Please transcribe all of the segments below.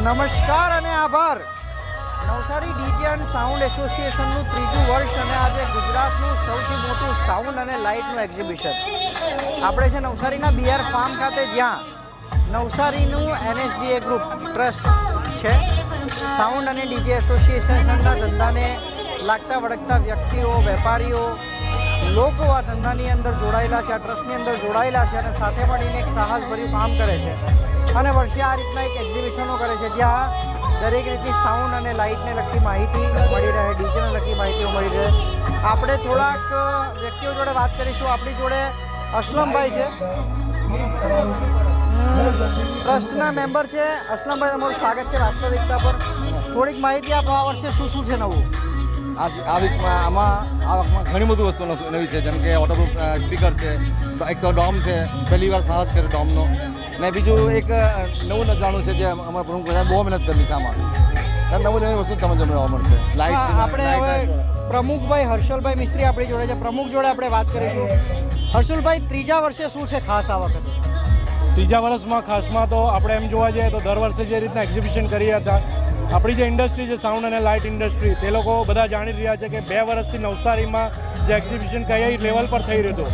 નમસ્કાર અને આભાર. નવસારી ડીજે એન્ડ સાઉન્ડ એસોસિએશનનું 3જું વર્ષ અને આજે ગુજરાતનું સૌથી મોટું સાઉન્ડ અને લાઇટનું એક્ઝિબિશન. આપણે છે નવસારીના બીઆર ફાર્મ ખાતે, જ્યાં નવસારીનું NSDA ગ્રુપ ટ્રસ્ટ છે. સાઉન્ડ અને ડીજે એસોસિએશનના ધંધાને લાગતા વળગતા વ્યક્તિઓ, વેપારીઓ, લોકો આ ધંધાની અંદર જોડાયેલા છે, આ ટ્રસ્ટની અંદર જોડાયેલા છે અને સાથે મળીને એક સાહસભર્યું કામ કરે છે. અને વર્ષે આ રીતના એક એક્ઝિબિશનો કરે છે, જ્યાં દરેક રીતની સાઉન્ડ અને લાઇટને લગતી માહિતી મળી રહે, ડીજેને લગતી માહિતીઓ મળી રહે. આપણે થોડાક વ્યક્તિઓ જોડે વાત કરીશું. આપણી જોડે અસલમભાઈ છે, ટ્રસ્ટના મેમ્બર છે. અસલમભાઈ, તમારું સ્વાગત છે વાસ્તવિકતા પર. થોડીક માહિતી આપો, આ વર્ષે શું શું છે નવું? આ વીકમાં ઘણી બધી વસ્તુ નવી છે, જેમ કે વોટરપ્રૂફ સ્પીકર છે, એક તો ડોમ છે, પહેલી વાર સાહસ કર્યો ડોમનો, ને બીજું એક નવું જાણવું છે જે અમારા પ્રમુખ બહુ મહેનત કરવી છે આમાં. નવી વસ્તુ તમને જોવા મળશે. લાઇટ છે. આપણે હવે પ્રમુખભાઈ હર્ષલભાઈ મિસ્ત્રી આપણી જોડે છે. પ્રમુખ જોડે આપણે વાત કરીશું. હર્ષલભાઈ, 3જા વર્ષે શું છે ખાસ આ વખતે? 3જા વર્ષમાં ખાસમાં તો આપણે એમ જોવા જઈએ તો દર વર્ષે જે રીતના એક્ઝિબિશન કર્યા હતા, આપણી જે ઇન્ડસ્ટ્રી છે સાઉન્ડ અને લાઇટ ઇન્ડસ્ટ્રી, તે લોકો બધા જાણી રહ્યા છે કે 2 વર્ષથી નવસારીમાં જે એક્ઝિબિશન કઈ લેવલ પર થઈ રહ્યું હતું,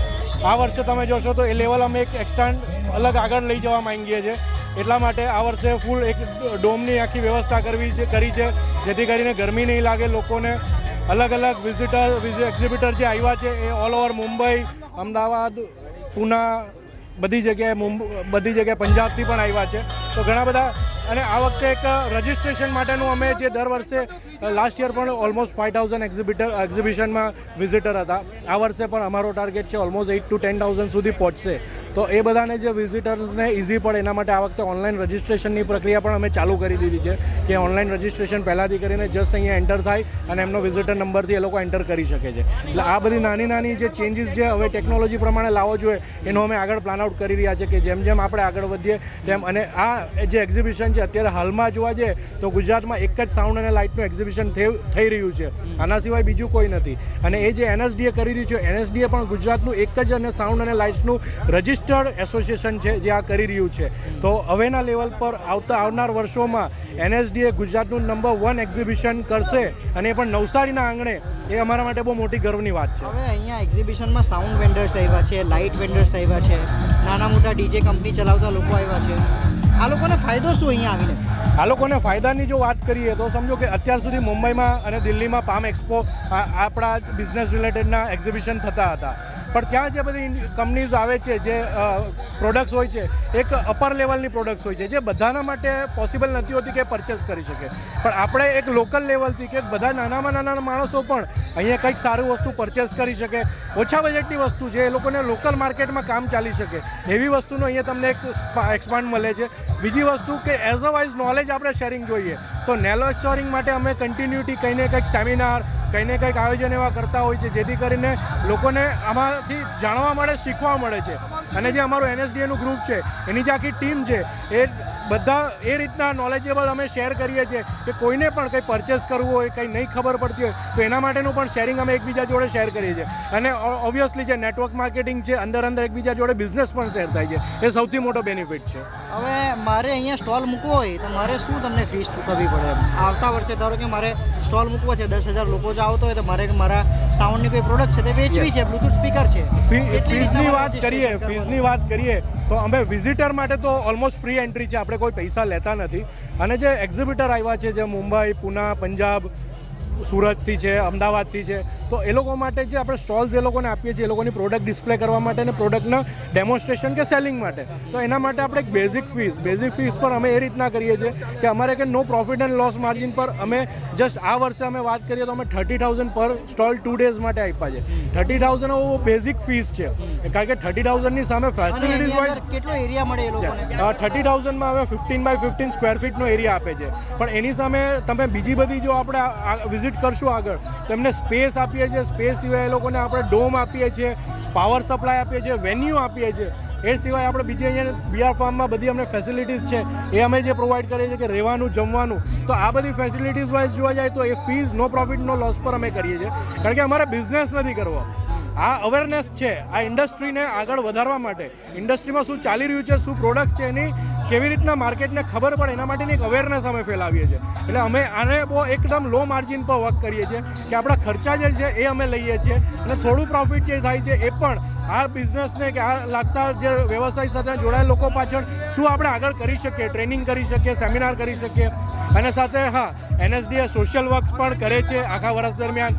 આ વર્ષે તમે જોશો તો એ લેવલ અમે એક એક્સટેન્ડ અલગ આગળ લઈ જવા માંગીએ છીએ. એટલા માટે આ વર્ષે ફૂલ એક ડોમની આખી વ્યવસ્થા કરી છે, જેથી કરીને ગરમી નહીં લાગે લોકોને. અલગ અલગ એક્ઝિબિટર જે આવ્યા છે એ ઓલ ઓવર મુંબઈ, અમદાવાદ, પૂના, બધી જગ્યાએ પંજાબથી પણ આવ્યા છે. તો ઘણા બધા. અને આ વખતે એક રજિસ્ટ્રેશન માટેનું અમે જે દર વર્ષે લાસ્ટ યર પણ ઓલમોસ્ટ 5000 એક્ઝિબિશનમાં વિઝિટર હતા, આ વર્ષે પણ અમારો ટાર્ગેટ છે ઓલમોસ્ટ 8 to 10,000 સુધી પહોંચશે. તો એ બધાને જે વિઝિટર્સને ઇઝી પડે એના માટે આ વખતે ઓનલાઈન રજિસ્ટ્રેશનની પ્રક્રિયા પણ અમે ચાલુ કરી દીધી છે, કે ઓનલાઈન રજિસ્ટ્રેશન પહેલાંથી કરીને જસ્ટ અહીંયા એન્ટર થાય અને એમનો વિઝિટર નંબરથી એ લોકો એન્ટર કરી શકે છે. એટલે આ બધી નાની જે ચેન્જીસ જે હવે ટેકનોલોજી પ્રમાણે લાવવો જોઈએ એનો અમે આગળ પ્લાન આઉટ કરી રહ્યા છે, કે જેમ જેમ આપણે આગળ વધીએ તેમ. અને આ જે એક્ઝિબિશન છે અત્યારે હાલમાં જોવા જઈએ તો ગુજરાતમાં એક જ સાઉન્ડ અને લાઇટનું એક્ઝિબિશન થઈ રહ્યું છે, આના સિવાય બીજું કોઈ નથી. અને એ જે NSDA કરી રહ્યું છે, NSDA પણ ગુજરાતનું એક જ અને સાઉન્ડ અને લાઇટ્સનું રજિસ્ટર્ડ એસોસિએશન છે જે આ કરી રહ્યું છે. તો હવેના લેવલ પર આવનાર વર્ષોમાં NSDA ગુજરાતનું નંબર 1 એક્ઝિબિશન કરશે, અને એ પણ નવસારીના આંગણે. એ અમારા માટે બહુ મોટી ગર્વની વાત છે. હવે અહીંયા એક્ઝિબિશનમાં સાઉન્ડ વેન્ડર્સ આવ્યા છે, લાઇટ વેન્ડર્સ આવ્યા છે, નાના મોટા ડીજે કંપની ચલાવતા લોકો આવ્યા છે. આ લોકોને ફાયદો શું અહીંયા આવીને? આ લોકોને ફાયદાની જો વાત કરીએ તો સમજો કે અત્યાર સુધી મુંબઈમાં અને દિલ્હીમાં પામ એક્સપો આપણા બિઝનેસ રિલેટેડના એક્ઝિબિશન થતા હતા, પણ ત્યાં જે બધી કંપનીઝ આવે છે, જે પ્રોડક્ટ્સ હોય છે, એક અપર લેવલની પ્રોડક્ટ્સ હોય છે, જે બધાના માટે પોસિબલ નથી હોતી કે પરચેસ કરી શકે. પણ આપણે એક લોકલ લેવલથી, કે બધા નાનામાં નાના માણસો પણ અહીંયા કંઈક સારું વસ્તુ પરચેસ કરી શકે, ઓછા બજેટની વસ્તુ છે, એ લોકોને લોકલ માર્કેટમાં કામ ચાલી શકે એવી વસ્તુનો અહીંયા તમને એક એક્સપાન્ડ મળે છે. બીજી વસ્તુ કે એઝ અ વાઇઝ નોલેજ આપણે શેરિંગ જોઈએ, તો નોલેજ શેરિંગ માટે અમે કન્ટિન્યુટી કંઈ ને કંઈક સેમિનાર, કંઈ ને કંઈક આયોજન એવા કરતા હોય છે, જેથી કરીને લોકોને આમાંથી જાણવા મળે, શીખવા મળે છે. અને જે અમારું NSDAનું ગ્રુપ છે, એની જે આખી ટીમ છે, એ બધા એ રીતના નોલેજેબલ અમે શેર કરીએ છીએ કે કોઈને પણ કંઈ પરચેસ કરવું હોય, કંઈ નહીં ખબર પડતી હોય તો એના માટેનું પણ શેરિંગ અમે એકબીજા જોડે શેર કરીએ છીએ. અને ઓબ્વિયસલી જે નેટવર્ક માર્કેટિંગ છે, અંદર એકબીજા જોડે બિઝનેસ પણ શેર થાય છે, એ સૌથી મોટો બેનિફિટ છે. હવે મારે અહીંયા સ્ટોલ મૂકવો હોય તો મારે શું તમને ફીસ ચૂકવવી પડે? આવતા વર્ષે ધારો કે મારે સ્ટોલ મૂકવો છે, 10,000 લોકો જ આવતો હોય તો મારે મારા સાઉન્ડની કોઈ પ્રોડક્ટ છે તે વેચવી છે, બ્લુટૂથ સ્પીકર છે. ફીસની વાત કરીએ તો અમે વિઝિટર માટે તો ઓલમોસ્ટ ફ્રી એન્ટ્રી છે, આપણે કોઈ પૈસા લેતા નથી. અને જે એક્ઝિબિટર આવ્યા છે, જે મુંબઈ, પૂના, પંજાબ, સુરતથી છે, અમદાવાદથી છે, તો એ લોકો માટે જે આપણે સ્ટોલ્સ એ લોકોને આપીએ છીએ, એ લોકોની પ્રોડક્ટ ડિસ્પ્લે કરવા માટે અને પ્રોડક્ટના ડેમોન્સ્ટ્રેશન કે સેલિંગ માટે. તો એના માટે આપણે એક બેઝિક ફીસ પર અમે એ રીતના કરીએ છીએ કે અમારે કે નો પ્રોફિટ એન્ડ લોસ માર્જિન પર અમે જસ્ટ આ વર્ષે અમે વાત કરીએ તો અમે 30,000 પર સ્ટોલ 2 ડેઝ માટે આપ્યા છે. 30,000 બેઝિક ફીસ છે, કારણ કે 30,000ની સામે ફેસિલિટીઝ વાઇઝ કેટલો એરિયા મળે એ લોકોને? 30,000માં હવે 15 by 15 સ્ક્વેર ફીટનો એરિયા આપે છે, પણ એની સામે તમે બીજી બધી જો આપણે વિઝિટ કરશું આગળ તો એમને સ્પેસ આપીએ છીએ. સ્પેસ સિવાય એ લોકોને આપણે ડોમ આપીએ છીએ, પાવર સપ્લાય આપીએ છીએ, વેન્યુ આપીએ છીએ. એ સિવાય આપણે બીજી અહીંયા બીઆર ફાર્મમાં બધી અમને ફેસિલિટીઝ છે એ અમે જે પ્રોવાઈડ કરીએ છીએ, કે રહેવાનું, જમવાનું. તો આ બધી ફેસિલિટીઝ વાઇઝ જોવા જાય તો એ ફીસ નો પ્રોફિટ નો લોસ પર અમે કરીએ છીએ, કારણ કે અમારે બિઝનેસ નથી કરવો. આ અવેરનેસ છે, આ ઇન્ડસ્ટ્રીને આગળ વધારવા માટે, ઇન્ડસ્ટ્રીમાં શું ચાલી રહ્યું છે, શું પ્રોડક્ટ્સ છે, એની કેવી રીતના માર્કેટને ખબર પડે એના માટેની એક અવેરનેસ અમે ફેલાવીએ છીએ. એટલે અમે આને બહુ એકદમ લો માર્જિન પર વર્ક કરીએ છીએ કે આપણા ખર્ચા જે છે એ અમે લઈએ છીએ અને થોડું પ્રોફિટ જે થાય છે એ પણ આ બિઝનેસને કે આ લાગતા જે વ્યવસાય સાથે જોડાયેલા લોકો પાછળ શું આપણે આગળ કરી શકીએ, ટ્રેનિંગ કરી શકીએ, સેમિનાર કરી શકીએ. અને સાથે હા, NSDA સોશિયલ વર્ક પણ કરે છે આખા વર્ષ દરમિયાન.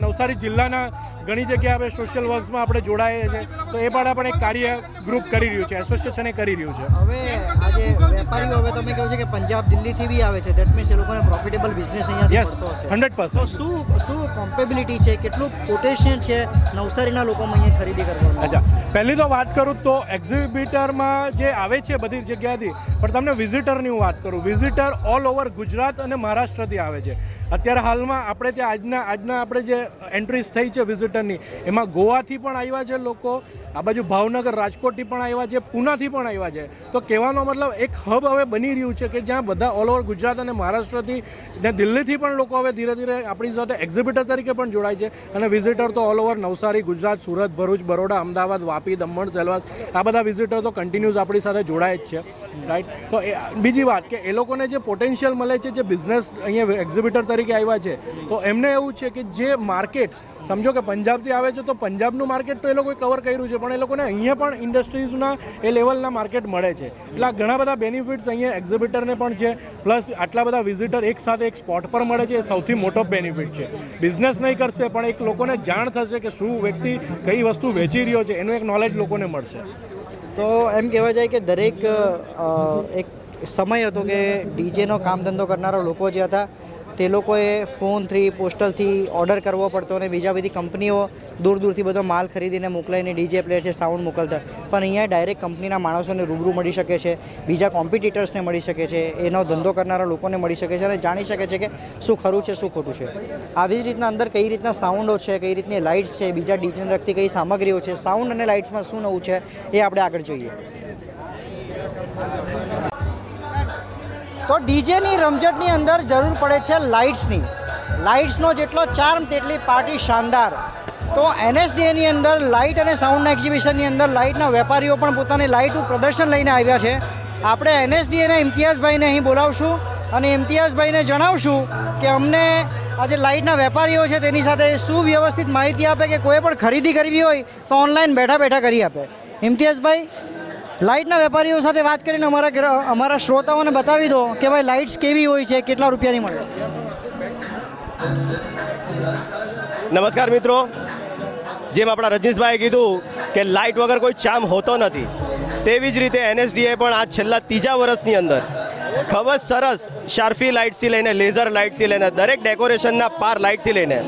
નવસારી જિલ્લાના ઘણી જગ્યાએ આપણે સોશિયલ વર્ક્સમાં આપણે જોડાઈએ છીએ. તો એ પણ એક કાર્ય ગ્રુપ કરી રહ્યું છે, એસોસિએશન એ કરી રહ્યું છે. હવે આજે વેપારીઓ હવે તમે કહો છો કે પંજાબ દિલ્હીથી બી આવે છે, દેટ મીન્સ એ લોકોને પ્રોફિટેબલ બિઝનેસ અહીંયાથી યસ, મળતો હશે. 100%. તો શું કોમ્પેબિલિટી છે, કેટલું પોટેન્શિયલ છે નવસારીના લોકોમાં અહીંયા ખરીદી કરવાનું? અચ્છા, પહેલી તો વાત કરું તો એક્ઝિબિટરમાં જે આવે છે બધી જગ્યાથી, પણ તમને વિઝિટરની હું વાત કરું. વિઝિટર ઓલ ઓવર ગુજરાત અને મહારાષ્ટ્રથી આવે છે. અત્યારે હાલમાં આપણે ત્યાં આજના આપણે જે એન્ટ્રીઝ થઈ છે વિઝિટરની, એમાં ગોવાથી પણ આવ્યા છે લોકો, આ બાજુ ભાવનગર રાજકોટથી પણ આવ્યા છે, પૂનાથી પણ આવ્યા છે. તો કહેવાનો મતલબ એક હબ હવે બની રહ્યું છે કે જ્યાં બધા ઓલ ઓવર ગુજરાત અને મહારાષ્ટ્રથી ને દિલ્હીથી પણ લોકો હવે ધીરે ધીરે આપણી સાથે એક્ઝિબિટર તરીકે પણ જોડાય છે. અને વિઝિટર તો ઓલ ઓવર નવસારી, ગુજરાત, સુરત, ભરૂચ, બરોડા, અમદાવાદ, વાપી, દમણ, સેલવાસ, આ બધા વિઝિટર તો કન્ટિન્યુઅસ આપણી સાથે જોડાય જ છે. રાઈટ. તો બીજી વાત કે એ લોકોને જે પોટેન્શિયલ મળે છે, જે બિઝનેસ અહીંયા એક્ઝિબિટર તરીકે આવ્યા છે, તો એમને એવું છે કે જે માર્કેટ સમજો કે પંજાબથી આવે છે તો પંજાબનું માર્કેટ તો એ લોકોએ કવર કર્યું છે, પણ એ લોકોને અહીંયા પણ ઇન્ડસ્ટ્રીઝના એ લેવલના માર્કેટ મળે છે. એટલે આ ઘણા બધા બેનિફિટ્સ અહીંયા એક્ઝિબિટરને પણ છે. પ્લસ આટલા બધા વિઝિટર એક સાથે એક સ્પોટ પર મળે છે, એ સૌથી મોટો બેનિફિટ છે. બિઝનેસ નહીં કરશે પણ એક લોકોને જાણ થશે કે શું વ્યક્તિ કઈ વસ્તુ વેચી રહ્યો છે, એનું એક નોલેજ લોકોને મળશે. તો એમ કહેવા જાય કે દરેક એક સમય હતો કે ડીજેનો કામ ધંધો કરનારા લોકો જે હતા તે લોકોએ ફોનથી, પોસ્ટલથી ઓર્ડર કરવો પડતો અને બીજા બધી કંપનીઓ દૂર દૂરથી બધો માલ ખરીદીને મોકલાઈને ડીજે પ્લેયર છે, સાઉન્ડ મોકલતા. પણ અહીંયા ડાયરેક્ટ કંપનીના માણસોને રૂબરૂ મળી શકે છે, બીજા કોમ્પિટિટર્સને મળી શકે છે, એનો ધંધો કરનારા લોકોને મળી શકે છે અને જાણી શકે છે કે શું ખરું છે, શું ખોટું છે. આવી જ રીતના અંદર કઈ રીતના સાઉન્ડો છે, કઈ રીતની લાઇટ્સ છે, બીજા ડીજેને લગતી કઈ સામગ્રીઓ છે, સાઉન્ડ અને લાઇટ્સમાં શું નવું છે એ આપણે આગળ જોઈએ. તો ડીજેની રમઝટની અંદર જરૂર પડે છે લાઇટ્સની. લાઇટ્સનો જેટલો ચાર્મ તેટલી પાર્ટી શાનદાર. તો NSDAની અંદર લાઇટ અને સાઉન્ડના એક્ઝિબિશનની અંદર લાઇટના વેપારીઓ પણ પોતાની લાઇટનું પ્રદર્શન લઈને આવ્યા છે. આપણે NSDAના ઇમ્તિયાઝભાઈને અહીં બોલાવશું અને ઇમ્તિયાઝભાઈને જણાવશું કે અમને આ જે લાઇટના વેપારીઓ છે તેની સાથે સુવ્યવસ્થિત માહિતી આપે કે કોઈ પણ ખરીદી કરવી હોય તો ઓનલાઈન બેઠા બેઠા કરી આપે. ઇમ્તિયાઝભાઈ, લાઇટના વેપારીઓ સાથે વાત કરીને અમારા શ્રોતાઓને બતાવી દો કે ભાઈ લાઇટ્સ કેવી હોય છે, કેટલા રૂપિયાની મળે છે. નમસ્કાર મિત્રો, જેમ આપણા રજનીશભાઈએ કીધું કે લાઇટ વગર કોઈ ચામ હોતો નથી, તેવી જ રીતે NSDA પણ આ છેલ્લા 3જા વર્ષની અંદર ખૂબ જ સરસ શાર્ફી લાઇટથી લઈને લેઝર લાઇટથી લઈને દરેક ડેકોરેશનના પાર લાઇટથી લઈને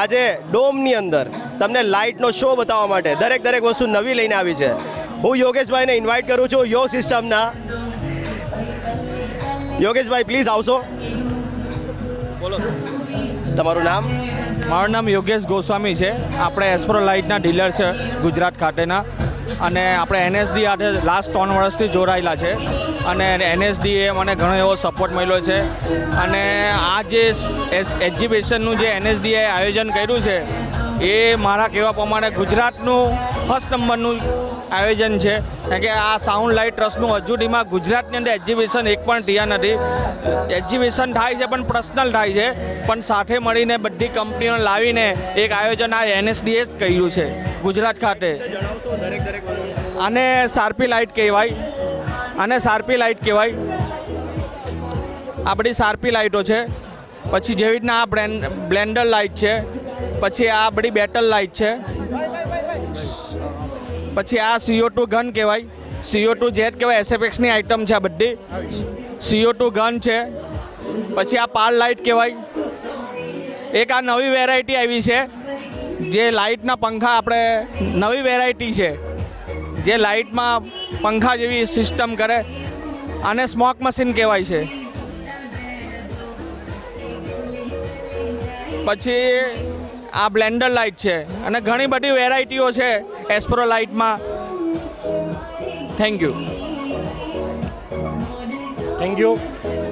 આજે ડોમની અંદર તમને લાઇટનો શો બતાવવા માટે દરેક વસ્તુ નવી લઈને આવી છે. હું યોગેશભાઈને ઇન્વાઇટ કરું છું યો સિસ્ટમના. યોગેશભાઈ પ્લીઝ આવશો, બોલો તમારું નામ. મારું નામ યોગેશ ગોસ્વામી છે. આપણે એસ્પ્રો લાઇટના ડીલર છે ગુજરાત ખાતેના, અને આપણે NSDA સાથે લાસ્ટ 3 વર્ષથી જોડાયેલા છે અને NSDA મને ઘણો એવો સપોર્ટ મળ્યો છે. અને આ જે એક્ઝિબિશનનું જે NSDA આયોજન કર્યું છે એ મારા કહેવા પ્રમાણે ગુજરાતનું ફર્સ્ટ નંબરનું આયોજન છે. કારણ કે આ સાઉન્ડ લાઇટ ટ્રસ્ટનું હજુ સુધીમાં ગુજરાતની અંદર એક્ઝિબિશન એક પણ થયા નથી. એક્ઝિબિશન થાય છે પણ પર્સનલ થાય છે, પણ સાથે મળીને બધી કંપનીઓને લાવીને એક આયોજન આ NSDA જ કર્યું છે ગુજરાત ખાતે. આને શાર્પી લાઇટ કહેવાય, આ બધી શાર્પી લાઇટો છે. પછી જેવી રીતના આ બ્લેન્ડર લાઇટ છે, પછી આ બધી બેટલ લાઇટ છે, પછી આ CO2 ગન કહેવાય, CO2 જેટ કહેવાય, SFXની આઇટમ છે આ બધી. CO2 ગન છે. પછી આ પાર લાઇટ કહેવાય. એક આ નવી વેરાયટી આવી છે જે લાઇટના પંખા, આપણે નવી વેરાયટી છે જે લાઇટમાં પંખા જેવી સિસ્ટમ કરે, આને સ્મોક મશીન કહેવાય છે. પછી આ બ્લેન્ડર લાઇટ છે અને ઘણી બધી વેરાયટીઓ છે એસ્પ્રો લાઇટમાં. Thank you.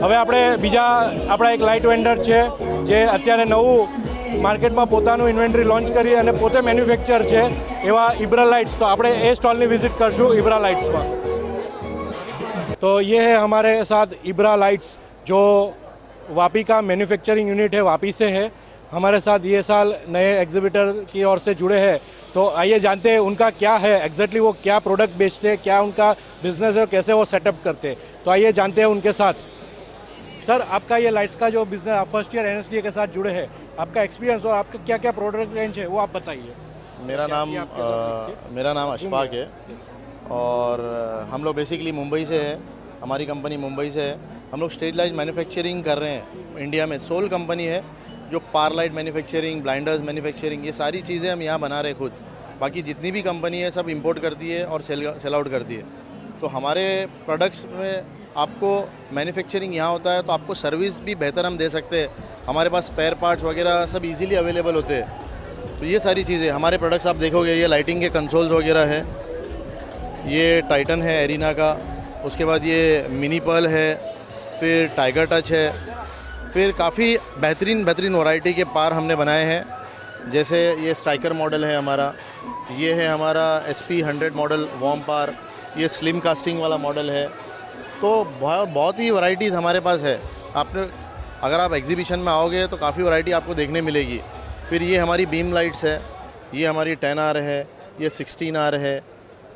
હવે આપણે બીજા આપણા એક લાઇટ વેન્ડર છે જે અત્યારે નવું માર્કેટમાં પોતાનું ઇન્વેન્ટરી લોન્ચ કરી અને પોતે મેન્યુફેક્ચર છે એવા ઇબ્રા લાઇટ્સ. તો આપણે એ સ્ટોલની વિઝિટ કરશું ઇબ્રા લાઇટ્સમાં. तो ये है हमारे साथ इब्रा लाइट्स, जो वापी का मैन्युफैक्चरिंग यूनिट है, वापी से है। हमारे साथ ये साल नए एग्जीबिटर की ओर से जुड़े हैं। तो आइए जानते हैं उनका क्या है एग्जैक्टली, वो क्या प्रोडक्ट बेचते हैं, क्या उनका बिजनेस है, कैसे वो सेटअप करते हैं। तो आइए जानते हैं उनके साथ। सर, आपका ये लाइट्स का जो बिजनेस, आप फर्स्ट ईयर NSDA के साथ जुड़े हैं, आपका एक्सपीरियंस और आपका क्या क्या प्रोडक्ट रेंज है वो आप बताइए। मेरा नाम अशफाक है और हम लोग बेसिकली मुंबई से है। हमारी कंपनी मुंबई से है। हम लोग स्टेज लाइट मैन्युफैक्चरिंग कर रहे हैं। इंडिया में सोल कंपनी है जो पार लाइट मैन्युफैक्चरिंग, ब्लाइंडर्स मैन्युफैक्चरिंग, ये सारी चीज़ें हम यहाँ बना रहे खुद। बाकी जितनी भी कंपनी है सब इंपोर्ट करती है और सेल आउट करती है। तो हमारे प्रोडक्ट्स में आपको मैन्युफैक्चरिंग यहाँ होता है तो आपको सर्विस भी बेहतर हम दे सकते हैं। हमारे पास स्पेयर पार्ट्स वगैरह सब इजीली अवेलेबल होते हैं। तो ये सारी चीज़ें हमारे प्रोडक्ट्स आप देखोगे, ये लाइटिंग के कंसोल्स वगैरह है, ये टाइटन है एरिना का, उसके बाद ये मिनी पर्ल है, फिर टाइगर टच है, फिर काफ़ी बेहतरीन वैरायटी के पार हमने बनाए हैं। जैसे ये स्ट्राइकर मॉडल है हमारा, ये है हमारा SP 100 मॉडल वार्म पार, ये स्लिम कास्टिंग वाला मॉडल है। तो बहुत ही वैरायटीज़ हमारे पास है। आपने अगर आप एग्जीबिशन में आओगे तो काफ़ी वैरायटी आपको देखने मिलेगी। फिर ये हमारी बीम लाइट्स है, ये हमारी 10R है, ये 16R है।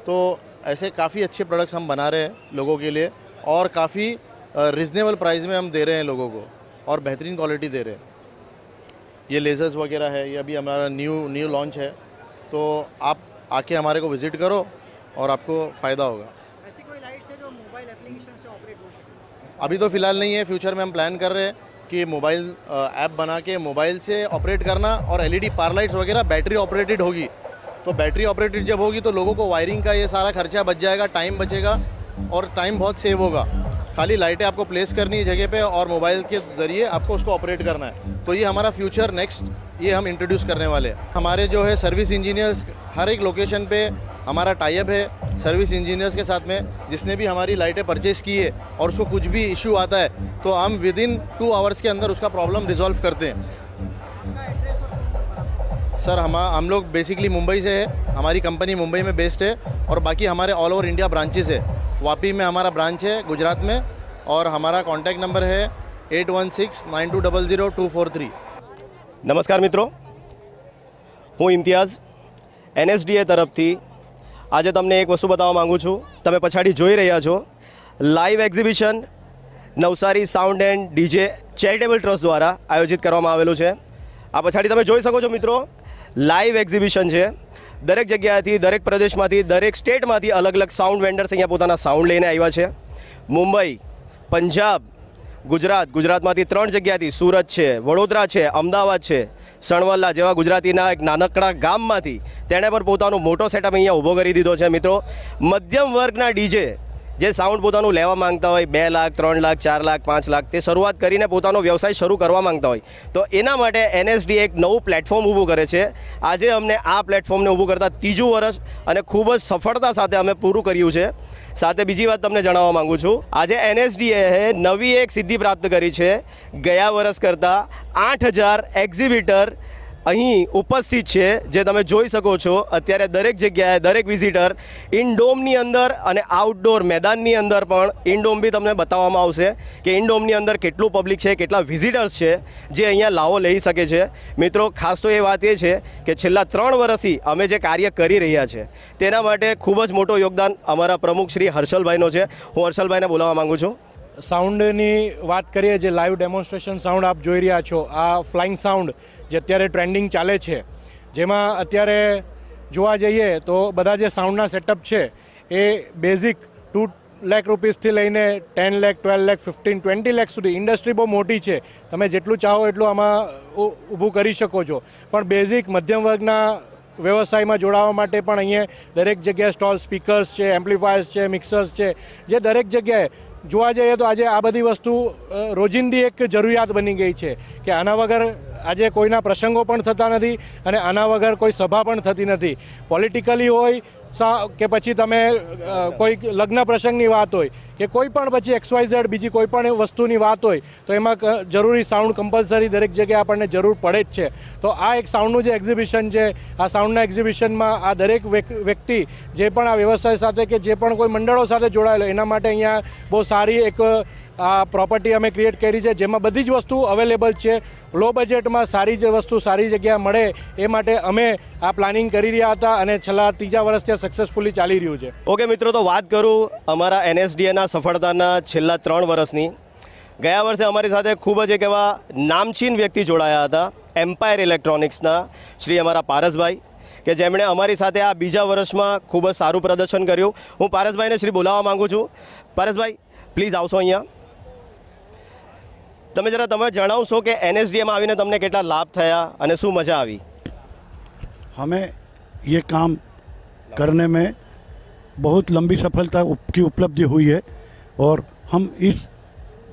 तो ऐसे काफ़ी अच्छे प्रोडक्ट्स हम बना रहे हैं लोगों के लिए और काफ़ी रिजनेबल प्राइस में हम दे रहे हैं लोगों को और बेहतरीन क्वालिटी दे रहे हैं। ये लेज़र्स वगैरह है, ये अभी हमारा न्यू लॉन्च है। तो आप आके हमारे को विज़िट करो और आपको फ़ायदा होगा। ऐसी कोई लाइट्स है जो मोबाइल एप्लीकेशन से ऑपरेट हो सके? अभी तो फ़िलहाल नहीं है। फ्यूचर में हम प्लान कर रहे हैं कि मोबाइल ऐप बना के मोबाइल से ऑपरेट करना और LED पार लाइट्स वगैरह बैटरी ऑपरेटेड होगी। तो बैटरी ऑपरेटेड जब होगी तो लोगों को वायरिंग का ये सारा खर्चा बच जाएगा, टाइम बचेगा और टाइम बहुत सेव होगा। खाली लाइटें आपको प्लेस करनी है जगह पे और मोबाइल के ज़रिए आपको उसको ऑपरेट करना है। तो ये हमारा फ्यूचर नेक्स्ट ये हम इंट्रोड्यूस करने वाले हैं। हमारे जो है सर्विस इंजीनियर्स हर एक लोकेशन पे हमारा टाइप है सर्विस इंजीनियर्स के साथ में। जिसने भी हमारी लाइटें परचेज़ की है और उसको कुछ भी इशू आता है तो हम विदिन 2 आवर्स के अंदर उसका प्रॉब्लम रिजॉल्व करते हैं। सर हम लोग बेसिकली मुंबई से है, हमारी कंपनी मुंबई में बेस्ड है और बाकी हमारे ऑल ओवर इंडिया ब्रांचेस है। वापी में हमारा ब्रांच है गुजरात में और हमारा कॉन्टैक्ट नंबर है 8162000243। નમસ્કાર મિત્રો, હું ઇમ્તિયાઝ NSDA તરફથી આજે તમને એક વસ્તુ બતાવવા માગું છું. તમે પછાડી જોઈ રહ્યા છો live exhibition Navsari sound and DJ charitable trust દ્વારા આયોજિત કરવામાં આવેલું છે. આ પછાડી તમે જોઈ શકો છો મિત્રો, લાઈવ એક્ઝિબિશન છે. દરેક જગ્યાએથી, દરેક પ્રદેશમાંથી, દરેક સ્ટેટમાંથી અલગ અલગ સાઉન્ડ વેન્ડર્સ અહીંયા પોતાના સાઉન્ડ લઈને આવ્યા છે. મુંબઈ, પંજાબ, ગુજરાતમાંથી 3 જગ્યાથી, સુરત છે, વડોદરા છે, અમદાવાદ છે, સણવલ્લા જેવા ગુજરાતીના એક નાનકડા ગામમાંથી તેણે પર પોતાનો મોટો સેટઅપ અહીંયા ઊભો કરી દીધો છે. મિત્રો, મધ્યમ વર્ગના DJ જે સાઉન્ડ પોતાનું લેવા માંગતા હોય, 2 લાખ, 3 લાખ, 4 લાખ, 5 લાખ, તે શરૂઆત કરીને પોતાનો વ્યવસાય શરૂ કરવા માંગતા હોય તો એના માટે NSDA એક નવું પ્લેટફોર્મ ઊભું કરે છે. આજે અમને આ પ્લેટફોર્મને ઊભું કરતાં 3જું વર્ષ અને ખૂબ જ સફળતા સાથે અમે પૂરું કર્યું છે. સાથે બીજી વાત તમને જણાવવા માગું છું, આજે NSDAએ નવી એક સિદ્ધિ પ્રાપ્ત કરી છે. ગયા વર્ષ કરતાં 8000 એક્ઝિબિટર અહીં ઉપસ્થિત છે, જે તમે જોઈ શકો છો. અત્યારે દરેક જગ્યાએ દરેક વિઝિટર ઇનડોમની અંદર અને આઉટડોર મેદાનની અંદર પણ ઇનડોમ બી તમને બતાવવામાં આવશે કે ઇનડોમની અંદર કેટલું પબ્લિક છે, કેટલા વિઝિટર્સ છે જે અહીંયા લાવો લઈ શકે છે. મિત્રો, ખાસ તો એ વાત એ છે કે છેલ્લા 3 વર્ષથી અમે જે કાર્ય કરી રહ્યા છે તેના માટે ખૂબ જ મોટો યોગદાન અમારા પ્રમુખ શ્રી હર્ષલભાઈનો છે. હું હર્ષલભાઈને બોલાવવા માગું છું. સાઉન્ડની વાત કરીએ, જે લાઈવ ડેમોન્સ્ટ્રેશન સાઉન્ડ આપ જોઈ રહ્યા છો, આ ફ્લાઇંગ સાઉન્ડ જે અત્યારે ટ્રેન્ડિંગ ચાલે છે, જેમાં અત્યારે જોવા જઈએ તો બધા જે સાઉન્ડના સેટઅપ છે એ બેઝિક 2 લાખ રૂપીસથી લઈને 10 લાખ, 12 લાખ, 15, 20 લાખ સુધી. ઇન્ડસ્ટ્રી બહુ મોટી છે, તમે જેટલું ચાહો એટલું આમાં ઊભું કરી શકો છો. પણ બેઝિક મધ્યમ વર્ગના વ્યવસાયમાં જોડાવા માટે પણ અહીંયા દરેક જગ્યાએ સ્ટોલ, સ્પીકર્સ છે, એમ્પ્લીફાયર્સ છે, મિક્સર્સ છે, જે દરેક જગ્યાએ જોવા જઈએ તો આજે આ બધી વસ્તુ રોજિંદી એક જરૂરિયાત બની ગઈ છે કે આના વગર આજે કોઈના પ્રસંગો પણ થતા નથી અને આના વગર કોઈ સભા પણ થતી નથી. પોલિટિકલી હોય કે પછી તમે કોઈ લગ્ન પ્રસંગની વાત હોય કે કોઈ પણ પછી XYZ બીજી કોઈ પણ વસ્તુની વાત હોય તો એમાં જરૂરી સાઉન્ડ કમ્પલસરી દરેક જગ્યાએ આપણને જરૂર પડે જ છે. તો આ એક સાઉન્ડનું જે એક્ઝિબિશન છે, આ સાઉન્ડના એક્ઝિબિશનમાં આ દરેક વ્યક્તિ જે પણ આ વ્યવસાય સાથે કે જે પણ કોઈ મંડળો સાથે જોડાયેલો એના માટે અહીંયા બહુ સારી એક આ પ્રોપર્ટી અમે ક્રિએટ કરી છે જેમાં બધી જ વસ્તુ અવેલેબલ છે. લો બજેટમાં સારી જે વસ્તુ સારી જગ્યા મળે એ માટે અમે આ પ્લાનિંગ કરી રહ્યા હતા અને છેલ્લા 3 વર્ષથી સક્સેસફુલી ચાલી રહ્યું છે. ઓકે મિત્રો, તો વાત કરું અમારા NSDAના સફળતાના છેલ્લા 3 વર્ષની. ગયા વર્ષે અમારી સાથે ખૂબ જ એક એવા નામચીન વ્યક્તિ જોડાયા હતા, એમ્પાયર ઇલેક્ટ્રોનિક્સના શ્રી અમારા પારસભાઈ, કે જેમણે અમારી સાથે આ બીજા વર્ષમાં ખૂબ જ સારું પ્રદર્શન કર્યું. હું પારસભાઈને શ્રી બોલાવવા માગું છું. પારસભાઈ પ્લીઝ આવશો અહીંયા. તમે જરા તમે જણાવશો કે NSDAમાં આવીને તમને કેટલા લાભ થયા અને શું મજા આવી? हमें ये काम करने में बहुत लंबी सफलता की उपलब्धि हुई है और हम इस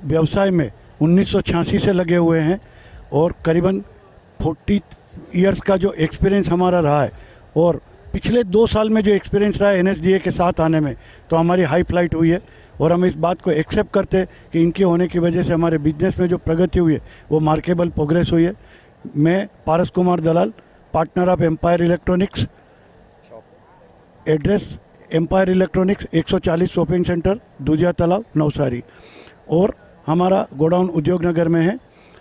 व्यवसाय में 1986 से लगे हुए हैं और करीबन 40 इयर्स का जो एक्सपीरियंस हमारा रहा है और पिछले 2 साल में जो एक्सपीरियंस रहा है NSDA के साथ आने में, तो हमारी हाई फ्लाइट हुई है और हम इस बात को एक्सेप्ट करते हैं कि इनके होने की वजह से हमारे बिजनेस में जो प्रगति हुई है वो मार्केबल प्रोग्रेस हुई है. मैं Paras Kumar Dalal, partner of Empire Electronics, address Empire Electronics 140 shopping centre, Dudhiya Talav, Navsari, और हमारा गोडाउन उद्योग नगर में है.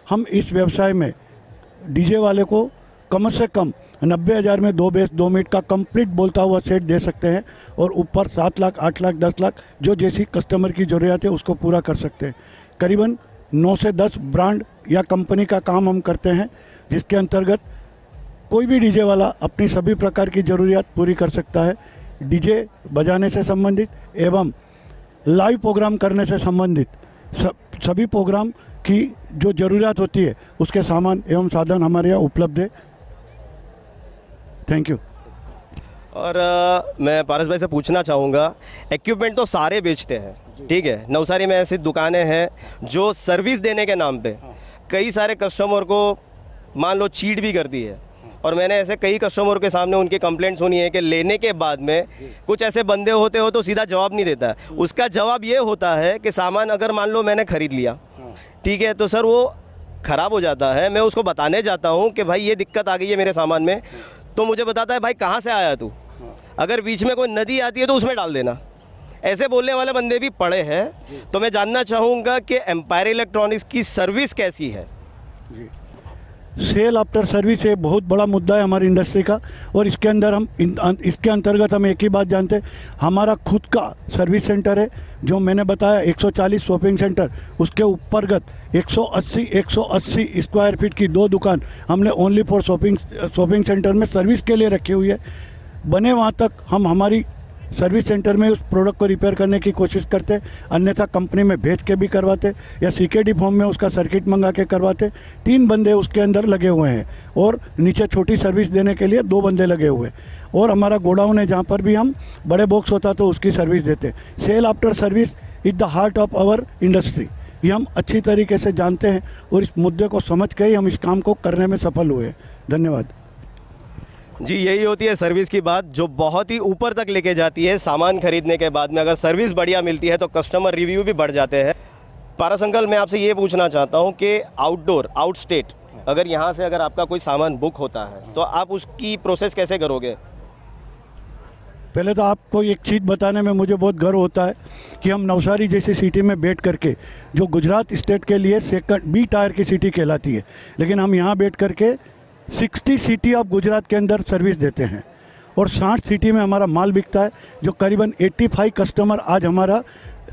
हम इस व्यवसाय में डीजे वाले को कम से कम 90,000 में 2 बेस 2 मिनट का कंप्लीट बोलता हुआ सेट दे सकते हैं और ऊपर 7 लाख 8 लाख 10 लाख जो जैसी कस्टमर की ज़रूरत है उसको पूरा कर सकते हैं. करीबन 9 से 10 ब्रांड या कंपनी का काम हम करते हैं जिसके अंतर्गत कोई भी डीजे वाला अपनी सभी प्रकार की ज़रूरियात पूरी कर सकता है. डीजे बजाने से संबंधित एवं लाइव प्रोग्राम करने से संबंधित सभी प्रोग्राम की जो ज़रूरियात होती है उसके सामान एवं साधन हमारे यहाँ उपलब्ध है. Thank you. और मैं पारस भाई से पूछना चाहूँगा, इक्विपमेंट तो सारे बेचते हैं, ठीक है, नवसारी में ऐसी दुकानें हैं जो सर्विस देने के नाम पे कई सारे कस्टमर को मान लो चीट भी करती है, और मैंने ऐसे कई कस्टमर के सामने उनकी कंप्लेंट सुनी है कि लेने के बाद में कुछ ऐसे बंदे होते हो तो सीधा जवाब नहीं देता है. उसका जवाब ये होता है कि सामान अगर मान लो मैंने ख़रीद लिया, ठीक है, तो सर वो ख़राब हो जाता है, मैं उसको बताने जाता हूँ कि भाई ये दिक्कत आ गई है मेरे सामान में, तो मुझे बताता है भाई कहाँ से आया तू, अगर बीच में कोई नदी आती है तो उसमें डाल देना. ऐसे बोलने वाले बंदे भी पड़े हैं. तो मैं जानना चाहूँगा कि एम्पायर इलेक्ट्रॉनिक्स की सर्विस कैसी है? सेल आफ्टर सर्विस एक बहुत बड़ा मुद्दा है हमारी इंडस्ट्री का, और इसके अंदर हम इसके अंतर्गत हम एक ही बात जानते हैं, हमारा खुद का सर्विस सेंटर है जो मैंने बताया 140 शॉपिंग सेंटर, उसके ऊपरगत 180 स्क्वायर फीट की 2 दुकान हमने ओनली फॉर शॉपिंग सेंटर में सर्विस के लिए रखी हुई है. बने वहाँ तक हम हमारी सर्विस सेंटर में उस प्रोडक्ट को रिपेयर करने की कोशिश करते, अन्यथा कंपनी में भेज के भी करवाते या CKD फॉर्म में उसका सर्किट मंगा के करवाते. 3 बंदे उसके अंदर लगे हुए हैं और नीचे छोटी सर्विस देने के लिए 2 बंदे लगे हुए हैं. और हमारा गोडाउन है जहाँ पर भी हम बड़े बॉक्स होता तो उसकी सर्विस देते. Sale after service is the heart of our industry, ये हम अच्छी तरीके से जानते हैं और इस मुद्दे को समझ के ही हम इस काम को करने में सफल हुए. धन्यवाद जी. यही होती है सर्विस की बात, जो बहुत ही ऊपर तक लेके जाती है. सामान खरीदने के बाद में अगर सर्विस बढ़िया मिलती है तो कस्टमर रिव्यू भी बढ़ जाते हैं. पारस अंकल, मैं आपसे ये पूछना चाहता हूँ कि आउटडोर आउट स्टेट अगर यहाँ से अगर आपका कोई सामान बुक होता है तो आप उसकी प्रोसेस कैसे करोगे? पहले तो आपको एक चीज़ बताने में मुझे बहुत गर्व होता है कि हम नवसारी जैसी सिटी में बैठ करके, जो गुजरात स्टेट के लिए सेकंड B टायर की सिटी कहलाती है, लेकिन हम यहाँ बैठ करके 60 सिटी ऑफ गुजरात के अंदर सर्विस देते हैं और 60 सिटी में हमारा माल बिकता है, जो करीबन 85 कस्टमर आज हमारा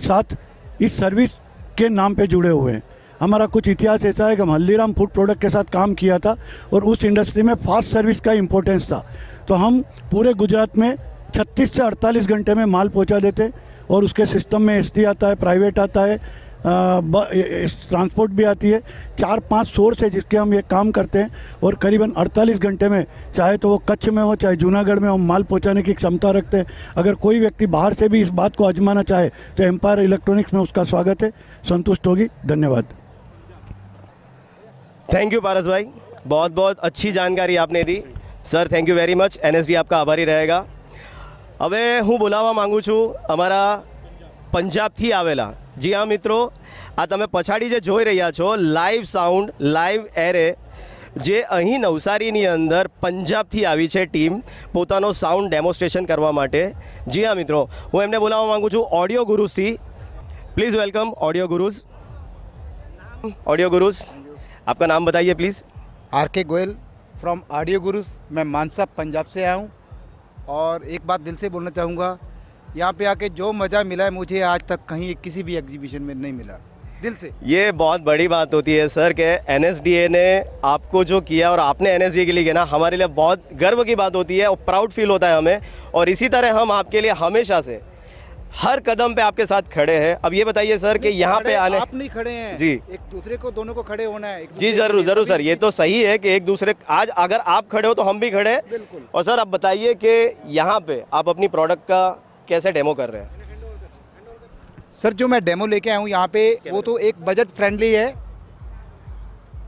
साथ इस सर्विस के नाम पे जुड़े हुए हैं. हमारा कुछ इतिहास ऐसा है कि हम हल्दीराम फूड प्रोडक्ट के साथ काम किया था और उस इंडस्ट्री में फास्ट सर्विस का इम्पोर्टेंस था, तो हम पूरे गुजरात में 36 से 48 घंटे में माल पहुंचा देते और उसके सिस्टम में SD आता है, प्राइवेट आता है, ट्रांसपोर्ट भी आती है। 4-5 सोर्स है जिसके हम ये काम करते हैं और करीबन 48 घंटे में, चाहे तो वो कच्छ में हो चाहे जूनागढ़ में, हम माल पहुंचाने की क्षमता रखते हैं। अगर कोई व्यक्ति बाहर से भी इस बात को आजमाना चाहे तो एम्पायर इलेक्ट्रॉनिक्स में उसका स्वागत है, संतुष्ट होगी। धन्यवाद। થેન્ક યુ પારસભાઈ, बहुत बहुत अच्छी जानकारी आपने दी sir, thank you very much. NSD આપકા આભારી रहेगा। હવે હું બોલાવવા માંગુ છું અમારા પંજાબથી આવેલા, જી હા મિત્રો, આ તમે પછાડી જે જોઈ રહ્યા છો લાઈવ સાઉન્ડ, લાઈવ એરે, જે અહીં નવસારીની અંદર પંજાબથી આવી છે ટીમ પોતાનો સાઉન્ડ ડેમોન્સ્ટ્રેશન કરવા માટે। જી હા મિત્રો, હું એમને બોલાવવા માંગુ છું ઓડિયો ગુરુઝથી। Please welcome Audio Gurus. Audio Gurus, आपका नाम बताइए please. R K. Goyal from Audio Gurus. मैं मानसा पंजाब से आया हूँ और एक बात दिल से बोलना चाहूँगा, यहाँ पे आके जो मज़ा मिला है मुझे आज तक कहीं किसी भी एग्जीबिशन में नहीं मिला, दिल से। ये बहुत बड़ी बात होती है सर कि एनएसडीए ने आपको जो किया और आपने एनएसडीए के लिए किया ना, हमारे लिए बहुत गर्व की बात होती है और प्राउड फील होता है हमें। और इसी तरह हम आपके लिए हमेशा से हर कदम पे आपके साथ खड़े हैं। अब ये बताइए सर कि यहाँ पे आने, आप नहीं खड़े हैं जी, एक दूसरे को, दोनों को खड़े होना है। जी जरूर जरूर सर, ये तो सही है कि एक दूसरे, आज अगर आप खड़े हो तो हम भी खड़े हैं। बिल्कुल। और सर आप बताइए कि यहाँ पे आप अपनी प्रोडक्ट का कैसे डेमो कर रहे हैं। सर जो मैं डेमो लेके आया हूँ यहाँ पे, वो तो एक बजट फ्रेंडली है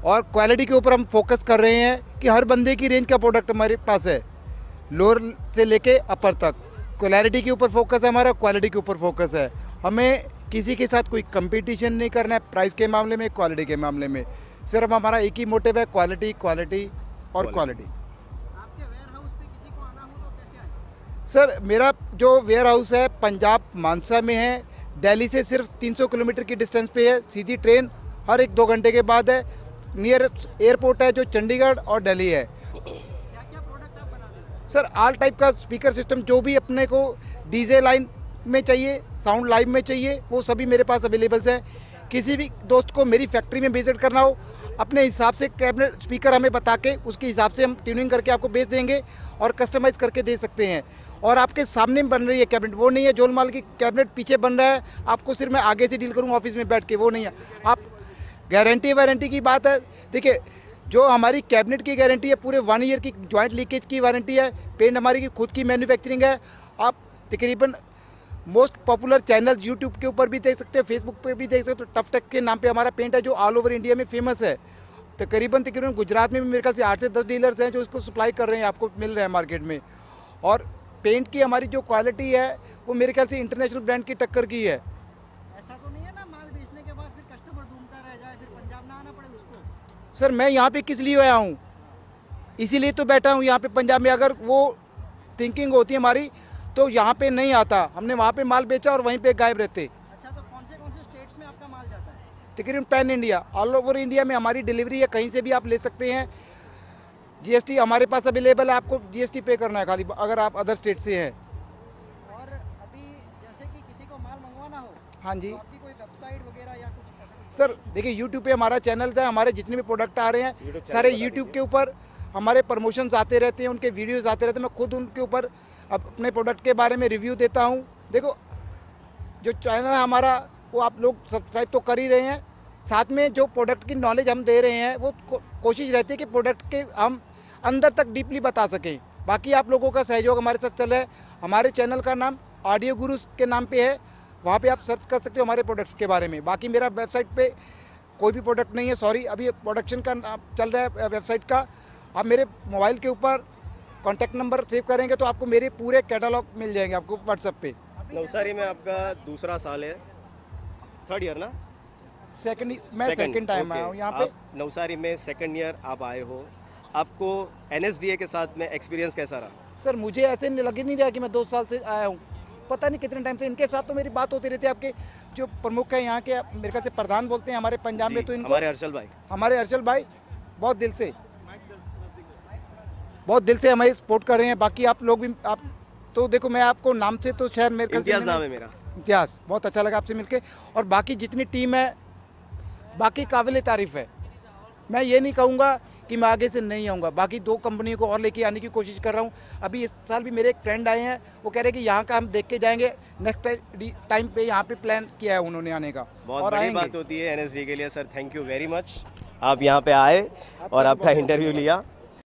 और क्वालिटी के ऊपर हम फोकस कर रहे हैं कि हर बंदे की रेंज का प्रोडक्ट हमारे पास है, लोअर से लेके अपर तक। क्वालिटी के ऊपर फोकस है हमारा, क्वालिटी के ऊपर फोकस है। हमें किसी के साथ कोई कंपटीशन नहीं करना है प्राइस के मामले में, क्वालिटी के मामले में। सिर्फ हमारा एक ही मोटिव है, क्वालिटी क्वालिटी और क्वालिटी। सर मेरा जो वेयर हाउस है पंजाब मानसा में है, दिल्ली से सिर्फ 300 किलोमीटर की डिस्टेंस पे है, सीधी ट्रेन हर 1-2 घंटे के बाद है। नियर एयरपोर्ट है जो चंडीगढ़ और दिल्ली है। सर ऑल टाइप का स्पीकर सिस्टम, जो भी अपने को डीजे लाइन में चाहिए, साउंड लाइव में चाहिए, वो सभी मेरे पास अवेलेबल्स हैं। किसी भी दोस्त को मेरी फैक्ट्री में विजिट करना हो, अपने हिसाब से कैबिनेट स्पीकर हमें बता के उसके हिसाब से हम ट्यूनिंग करके आपको भेज देंगे और कस्टमाइज़ करके दे सकते हैं। और आपके सामने बन रही है कैबिनेट, वो नहीं है जोलमाल की कैबिनेट पीछे बन रहा है, आपको सिर्फ मैं आगे से डील करूँगा ऑफिस में बैठ के, वो नहीं है। आप गारंटी वारंटी की बात है, देखिए जो हमारी कैबिनेट की गारंटी है पूरे 1 ईयर की जॉइंट लीकेज की वारंटी है। पेंट हमारी की खुद की मैन्युफैक्चरिंग है। आप तकरीबन मोस्ट पॉपुलर चैनल्स यूट्यूब के ऊपर भी देख सकते हैं, फेसबुक पे भी देख सकते हो। टफ टेक के नाम पे हमारा पेंट है जो ऑल ओवर इंडिया में फेमस है। तकरीबन गुजरात में भी मेरे ख्याल से 8 से 10 डीलर्स हैं जो इसको सप्लाई कर रहे हैं, आपको मिल रहे हैं मार्केट में। और पेंट की हमारी जो क्वालिटी है वो मेरे ख्याल से इंटरनेशनल ब्रांड की टक्कर की है। ऐसा तो नहीं है ना माल बेचने के बाद फिर कस्टमर ढूंढता रह जाए, फिर पंजाब ना आना पड़े उसको। सर मैं यहाँ पे किस लिए आया हूँ, इसीलिए तो बैठा हूँ यहाँ पे पंजाब में। अगर वो थिंकिंग होती है हमारी तो यहाँ पे नहीं आता, हमने वहाँ पे माल बेचा और वहीं पे गायब रहते। अच्छा, तो कौन से स्टेट्स में आपका माल जाता है? तकरीबन pan India, all over India में हमारी डिलीवरी है, कहीं से भी आप ले सकते हैं। जीएसटी हमारे पास अवेलेबल है, आपको जीएसटी पे करना है खाली अगर आप अदर स्टेट से हैं। और अभी जैसे कि किसी को माल मंगवाना हो, हाँ जी, तो आपकी कोई वेबसाइट वगैरह या कुछ ऐसा? सर देखिए यूट्यूब पे हमारा चैनल है, हमारे जितने भी प्रोडक्ट आ रहे हैं सारे यूट्यूब के ऊपर हमारे प्रमोशंस आते रहते हैं, उनके वीडियोस आते रहते हैं। मैं खुद उनके ऊपर अपने प्रोडक्ट के बारे में रिव्यू देता हूँ। देखो जो चैनल है हमारा वो आप लोग सब्सक्राइब तो कर ही रहे हैं, साथ में जो प्रोडक्ट की नॉलेज हम दे रहे हैं वो कोशिश रहती है कि प्रोडक्ट के हम अंदर तक डीपली बता सकें। बाकी आप लोगों का सहयोग हमारे साथ चल रहा है। हमारे चैनल का नाम ऑडियो गुरुज के नाम पे है, वहाँ पे आप सर्च कर सकते हो हमारे प्रोडक्ट्स के बारे में। बाकी मेरा वेबसाइट पे कोई भी प्रोडक्ट नहीं है, सॉरी, अभी प्रोडक्शन का चल रहा है वेबसाइट का। आप मेरे मोबाइल के ऊपर कॉन्टैक्ट नंबर सेव करेंगे तो आपको मेरे पूरे कैटलॉग मिल जाएंगे आपको व्हाट्सएप पे। नवसारी में आपका दूसरा साल है, 3rd ईयर ना? मैं सेकंड टाइम आया हूँ यहाँ पे। नवसारी में 2nd ईयर आप आए हो, आपको एनएसडीए के साथ में एक्सपीरियंस कैसा रहा? सर मुझे ऐसे लग ही नहीं रहा कि मैं 2 साल से आया हूँ, पता नहीं कितने टाइम से इनके साथ तो मेरी बात होती रहती है। आपके जो प्रमुख है यहाँ के, मेरे ख्याल से प्रधान बोलते हैं हमारे पंजाब में, तो इनको हमारे अर्चल भाई बहुत दिल से हमें सपोर्ट कर रहे हैं। बाकी आप लोग भी, आप तो देखो मैं आपको नाम से तो शहर मेरे इम्तियाज़ नाम है मेरा। इम्तियाज़, बहुत अच्छा लगा आपसे मिलके। और बाकी जितनी टीम है बाकी काबिल तारीफ़ है। मैं ये नहीं कहूँगा कि मैं आगे से नहीं आऊँगा। बाकी 2 कंपनियों को और लेके आने की कोशिश कर रहा हूँ। अभी इस साल भी मेरे एक फ्रेंड आए हैं, वो कह रहे हैं कि यहाँ का हम देख के जाएंगे, नेक्स्ट टाइम पे यहाँ पे प्लान किया है उन्होंने आने का। बहुत और बड़ी आएंगे। बात होती है एनएसडी के लिए। Sir thank you very much, आप यहाँ पे आए और आपका इंटरव्यू लिया।